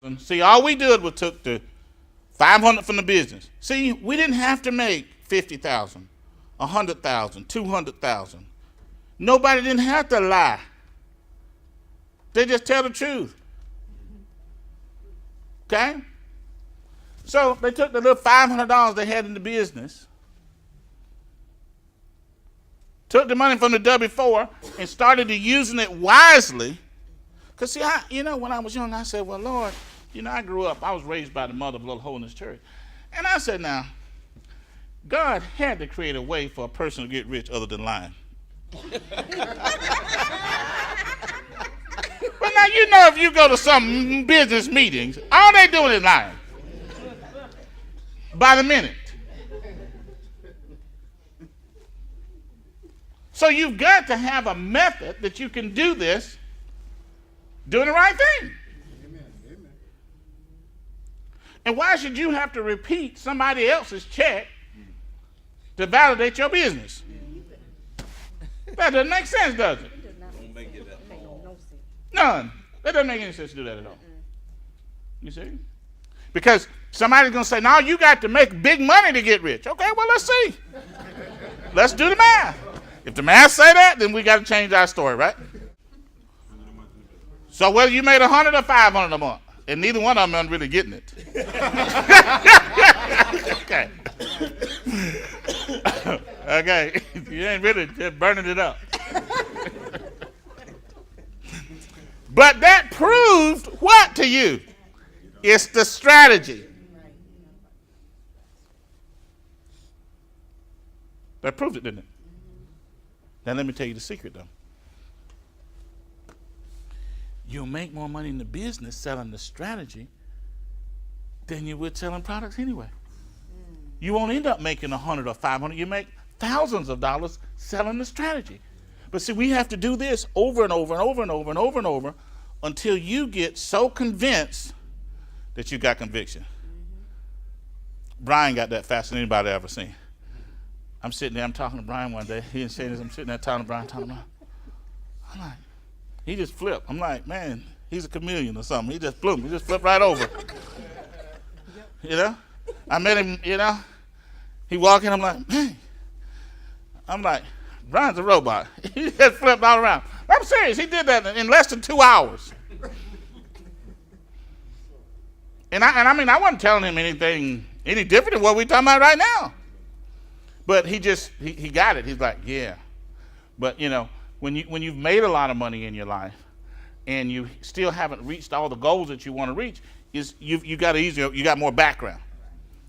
something. See, all we did was took the $500 from the business. See, we didn't have to make $50,000, $100,000, $200,000. Nobody didn't have to lie. They just tell the truth. Okay? So they took the little $500 they had in the business, took the money from the W-4 and started using it wisely. Because, see, when I was young, I said, well, Lord, I grew up, I was raised by the mother of Little Holiness Church. And I said, now, God had to create a way for a person to get rich other than lying. But now, if you go to some business meetings, all they doing is lying. By the minute. So you've got to have a method that you can do this doing the right thing. Amen. Amen. And why should you have to repeat somebody else's check to validate your business? That doesn't make sense, does it? None. That doesn't make any sense to do that at all. You see? Because somebody's going to say, no, you got to make big money to get rich. Okay, well, let's see. Let's do the math. If the math say that, then we got to change our story, right? So whether you made $100 or $500 a month, and neither one of them are really getting it. Okay. Okay. You ain't really just burning it up. But that proved what to you? It's the strategy. That proved it, didn't it? Now let me tell you the secret, though. You'll make more money in the business selling the strategy than you would selling products anyway. You won't end up making $100 or $500. You make thousands of dollars selling the strategy. But see, we have to do this over and over and over and over and over and over until you get so convinced that you got conviction. Brian got that faster than anybody ever seen. I'm sitting there, I'm talking to Brian one day. He didn't say this. I'm sitting there talking to Brian. I'm like, he just flipped. I'm like, man, he's a chameleon or something. He just flew. He just flipped right over. I met him, he walked in. I'm like, man. I'm like, Brian's a robot. He just flipped all around. I'm serious. He did that in less than 2 hours. And I wasn't telling him anything any different than what we're talking about right now. But he got it. He's like, yeah. But when you've made a lot of money in your life and you still haven't reached all the goals that you want to reach, you got more background.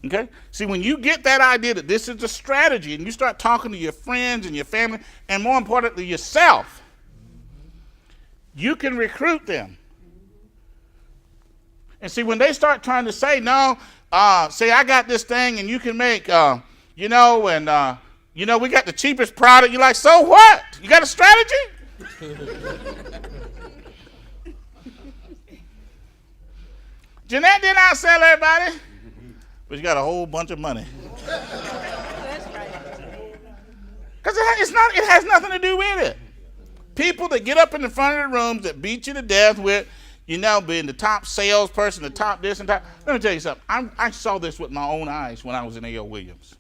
Okay? See, when you get that idea that this is a strategy and you start talking to your friends and your family and more importantly yourself, you can recruit them. And see, when they start trying to say, no, say I got this thing and you can make, we got the cheapest product. You're like, so what? You got a strategy? Jeanette didn't outsell everybody, but you got a whole bunch of money. That's right. Because it has nothing to do with it. People that get up in the front of the rooms that beat you to death with, being the top salesperson, the top this and that. Let me tell you something. I saw this with my own eyes when I was in A.L. Williams.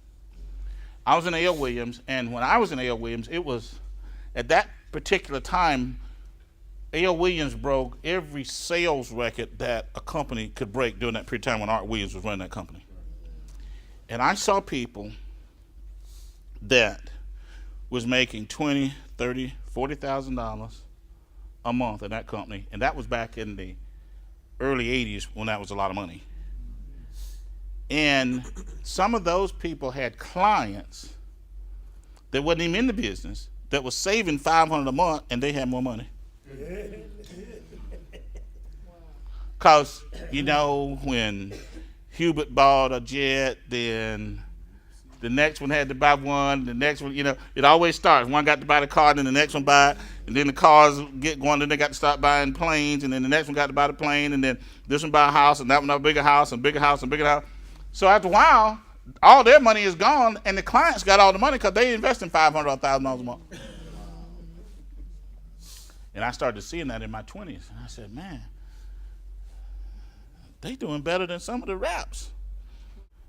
I was in A.L. Williams, and when I was in A.L. Williams, it was at that particular time, A.L. Williams broke every sales record that a company could break during that period of time when Art Williams was running that company. And I saw people that was making $20,000, $30,000, $40,000 a month in that company, and that was back in the early 80s when that was a lot of money. And some of those people had clients that wasn't even in the business that was saving $500 a month, and they had more money. Because, when Hubert bought a jet, then the next one had to buy one, the next one, it always starts. One got to buy the car, then the next one buy it, and then the cars get going, then they got to start buying planes, and then the next one got to buy the plane, and then this one buy a house, and that one a bigger house, and bigger house, and bigger house. So after a while, all their money is gone, and the clients got all the money because they invest in $500 or $1,000 a month. And I started seeing that in my 20s. And I said, man, They doing better than some of the reps.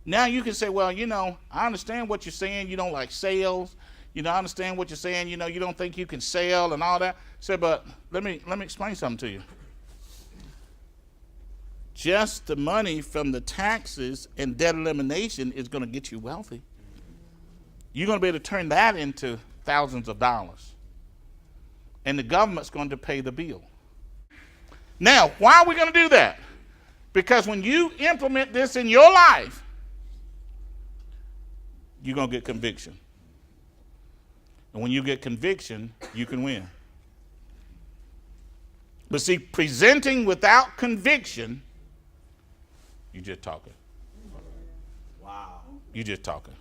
Now you can say, well, you know, I understand what you're saying. You don't like sales. You know, I understand what you're saying. You know, you don't think you can sell and all that. Say, but let me explain something to you. Just the money from the taxes and debt elimination is going to get you wealthy. You're going to be able to turn that into thousands of dollars. And the government's going to pay the bill. Now, why are we going to do that? Because when you implement this in your life, you're going to get conviction. And when you get conviction, you can win. But see, presenting without conviction, you're just talking. Wow. You're just talking.